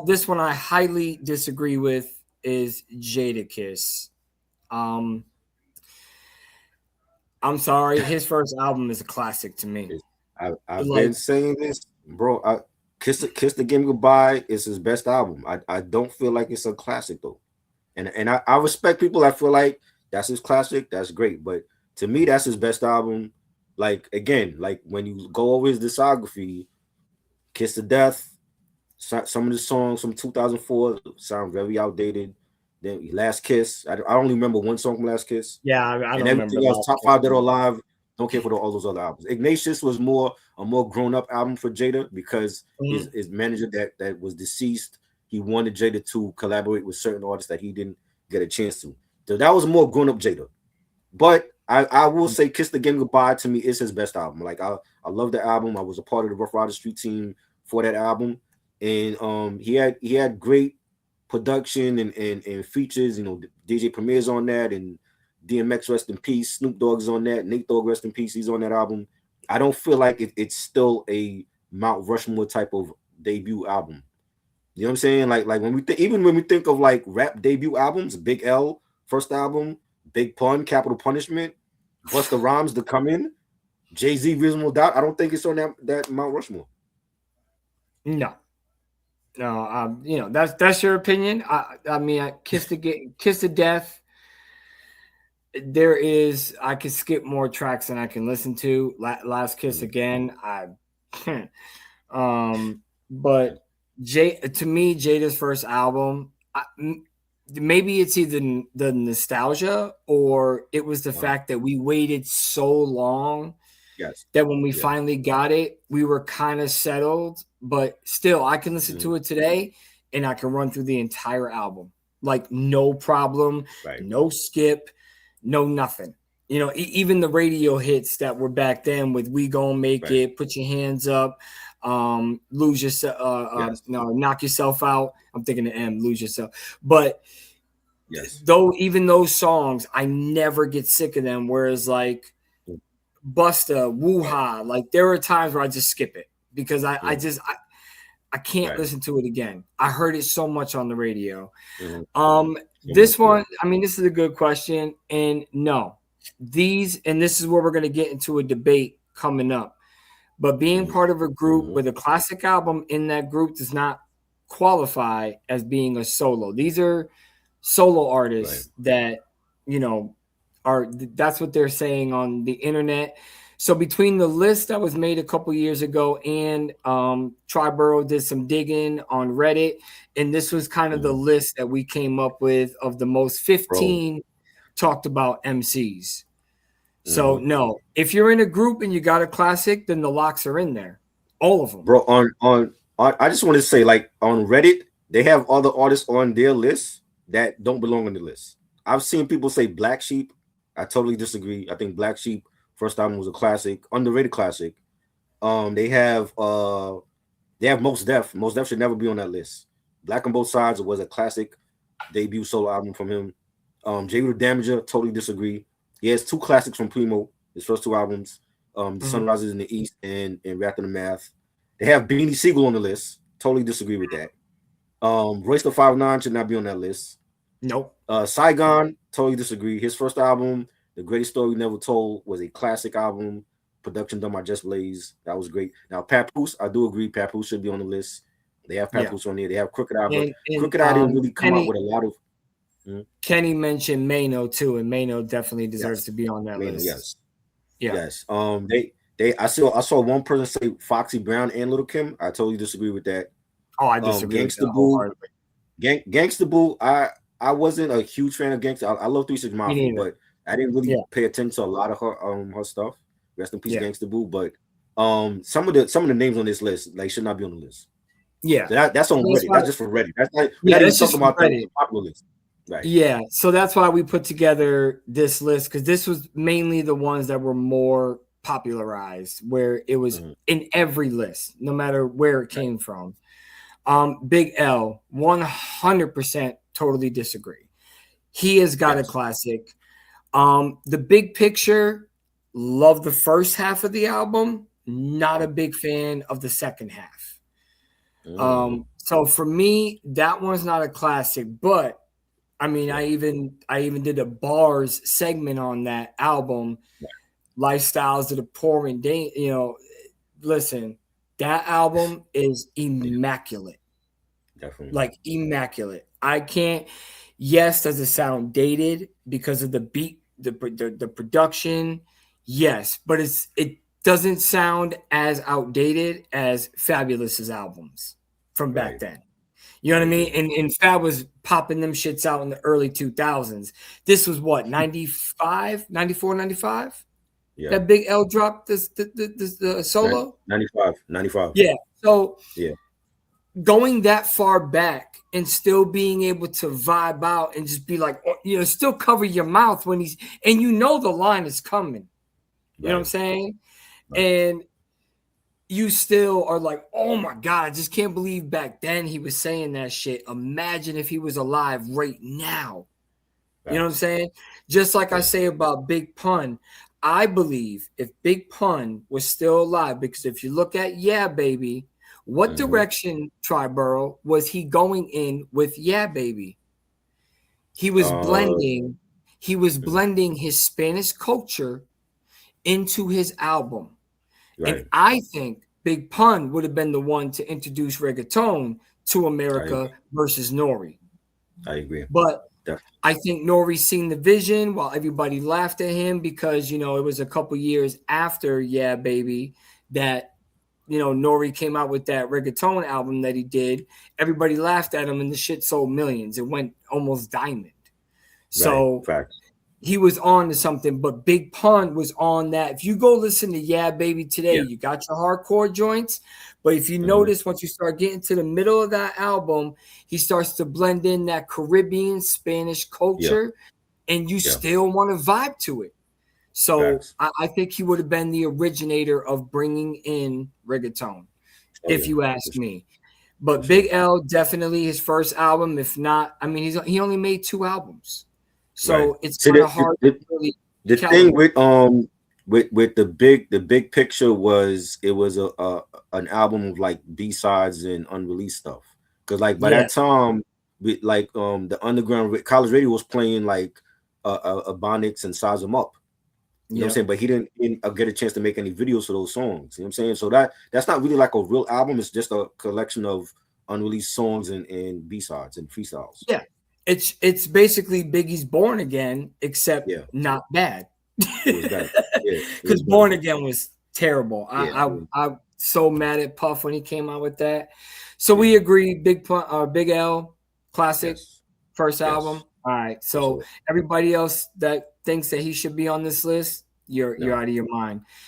This one I highly disagree with is Jadakiss. Um, I'm sorry, his first album is a classic to me. I've Like, been saying this, bro. Kiss the Game Goodbye is his best album. I don't feel like it's a classic though, and I respect people that feel like that's his classic. That's great, but to me, that's his best album. Like again, like when you go over his discography, Kiss to Death, some of the songs from 2004 sound very outdated. Then Last Kiss, I only remember one song from Last Kiss, yeah, I and don't remember everything else. Last Top Kiss. Five Dead or Alive. Don't care for all those other albums. Ignatius was a more grown up album for Jada because Mhm. his manager that was deceased, he wanted Jada to collaborate with certain artists that he didn't get a chance to. So that was more grown up Jada. But I will say Kiss the Game Goodbye to me is his best album. Like I love the album. I was a part of the Rough Rider Street team for that album. And he had great production and features, you know, DJ Premier's on that and DMX rest in peace, Snoop Dogg's on that, Nate Dogg rest in peace, he's on that album. I don't feel like it's still a Mount Rushmore type of debut album. You know what I'm saying? Like when even when we think of like rap debut albums, Big L first album, Big Pun, Capital Punishment, Busta Rhymes to come in, Jay-Z Reasonable Doubt. I don't think it's on that Mount Rushmore. No, no, that's your opinion. I mean, Kiss to Death. There is, I could skip more tracks than I can listen to. Last Kiss again. Um, but to me, Jada's first album, maybe it's either the nostalgia or it was the fact that we waited so long Yes. that when we Yeah. finally got it, we were kind of settled. But still, I can listen to it today and I can run through the entire album like no problem, Right. no skip, no nothing. You know, even the radio hits that were back then with "We Gon' Make Right. It," "Put Your Hands Up," "Lose Yourself," Yes. no, "Knock Yourself Out." I'm thinking of M, "Lose Yourself," but Yes. though even those songs, I never get sick of them. Whereas like Busta, Woo Right. Ha, like there are times where I just skip it because Mm. I can't Right. listen to it again. I heard it so much on the radio. Mm-hmm. This Yeah. one, I mean, this is a good question, and no, this is where we're going to get into a debate coming up. But being Mm-hmm. part of a group Mm-hmm. with a classic album in that group does not qualify as being a solo. These are solo Right. artists that you know are that's what they're saying on the internet. So between the list that was made a couple years ago and Triborough did some digging on Reddit, and this was kind of the Mm-hmm. list that we came up with of the most Bro. 15 talked about MCs. So Mm-hmm. no, if you're in a group and you got a classic, then the locks are in there, all of them. Bro, I just want to say, like on Reddit, they have other artists on their list that don't belong on the list. I've seen people say Black Sheep. I totally disagree. I think Black Sheep first album was a classic, underrated classic. They have Most Def. Most Def should never be on that list. Black on Both Sides was a classic debut solo album from him. J. the Damager, totally disagree. He has two classics from Primo, his first two albums. The Mhm. Sunrises in the East and Wrath in the Math. They have Beanie Siegel on the list. Totally disagree with that. Royce the 5'9" should not be on that list. Nope. Saigon, totally disagree. His first album, The Greatest Story Never Told, was a classic album. Production done by Just Blaze. That was great. Now, Papoose, I do agree. Papoose should be on the list. They have Yeah. Papoose on there. They have Crooked Eye, but And Crooked Eye didn't really come out with a lot of. Kenny mentioned Mano too, and Mano definitely deserves Yes, to be on that Mano, list. yes, Yeah. yes. I saw one person say Foxy Brown and Little Kim. I totally disagree with that. Oh, I disagree with Gangsta that Boo, wholeheartedly. Gangsta Boo. I wasn't a huge fan of Gangsta. I love 3 6 Me Mafia, neither. but I didn't really Yeah. pay attention to a lot of her stuff. Rest in peace, Yeah. Gangsta Boo. But some of the names on this list like should not be on the list. Yeah. So that's on So that's Reddit. why, That's just for Reddit. That's not, we're yeah, not even that's talking just for about the Reddit. popular list. Right. Yeah. So that's why we put together this list because this was mainly the ones that were more popularized, where it was Mm-hmm. in every list, no matter where it Right. came from. Big L, 100% totally disagree. He has got a Yes. classic. The Big Picture, love the first half of the album, not a big fan of the second half. Mm. So for me, that one's not a classic, but I mean, Yeah. I even did a bars segment on that album, Lifestyles of the Poor and listen, that album is Yeah, immaculate. definitely. Like immaculate. I can't. Yes, does it sound dated because of the beat, the production? Yes, but it doesn't sound as outdated as Fabulous's albums from back Right. then. You know I what I mean? agree. And Fab was popping them shits out in the early 2000s. This was what, 95, 94, 95? Yeah. That Big L dropped the Nin- solo? 95. 95. Yeah. So Yeah. going that far back and still being able to vibe out and just be like, still cover your mouth when and the line is coming. You know what I'm Right. saying? Right. And you still are like, oh my God, I just can't believe back then he was saying that shit. Imagine if he was alive right now. You know what I'm Facts. saying? Just like I Yeah. say about Big Pun, I believe if Big Pun was still alive, because if you look at Yeah Baby, what Mm-hmm. direction, Triborough, was he going in with Yeah Baby? He was Uh. blending, he was blending his Spanish culture into his album. And Right. I think Big Pun would have been the one to introduce reggaeton to I America versus Nori. I agree. But Def- I think Nori seen the vision while everybody laughed at him because, it was a couple years after Yeah Baby that, Nori came out with that reggaeton album that he did. Everybody laughed at him and the shit sold millions. It went almost diamond. right. So Facts. he was on to something, but Big Pun was on that. If you go listen to Yeah Baby today, Yeah. you got your hardcore joints. But if you Mm-hmm. notice, once you start getting to the middle of that album, he starts to blend in that Caribbean Spanish Yeah. culture, and you Yeah. still want to vibe to it. So Facts. I think he would have been the originator of bringing in reggaeton, Oh if yeah. you For ask sure. me. For But sure. Big L, definitely his first album. If not, I mean, he only made 2 albums. Right. So it's See, kind of hard to really the thing calibrate. with the big picture was it was a an album of like B-sides and unreleased stuff. Because like by Yeah, that time, the underground college radio was playing like Ebonics and Size 'Em Up. You know what I'm yeah. saying? But he didn't get a chance to make any videos for those songs. You know what I'm saying? So that's not really like a real album. It's just a collection of unreleased songs and B-sides and freestyles. Yeah. It's basically Biggie's Born Again, except Yeah, not bad. it was bad. Yeah, it Because was better. Born Again was terrible. Yeah, I'm so mad at Puff when he came out with that. So yeah, we agree, Big L, classic, yes, first yes, album. All right. for So sure. everybody else that thinks that he should be on this list, you're No, out of your mind.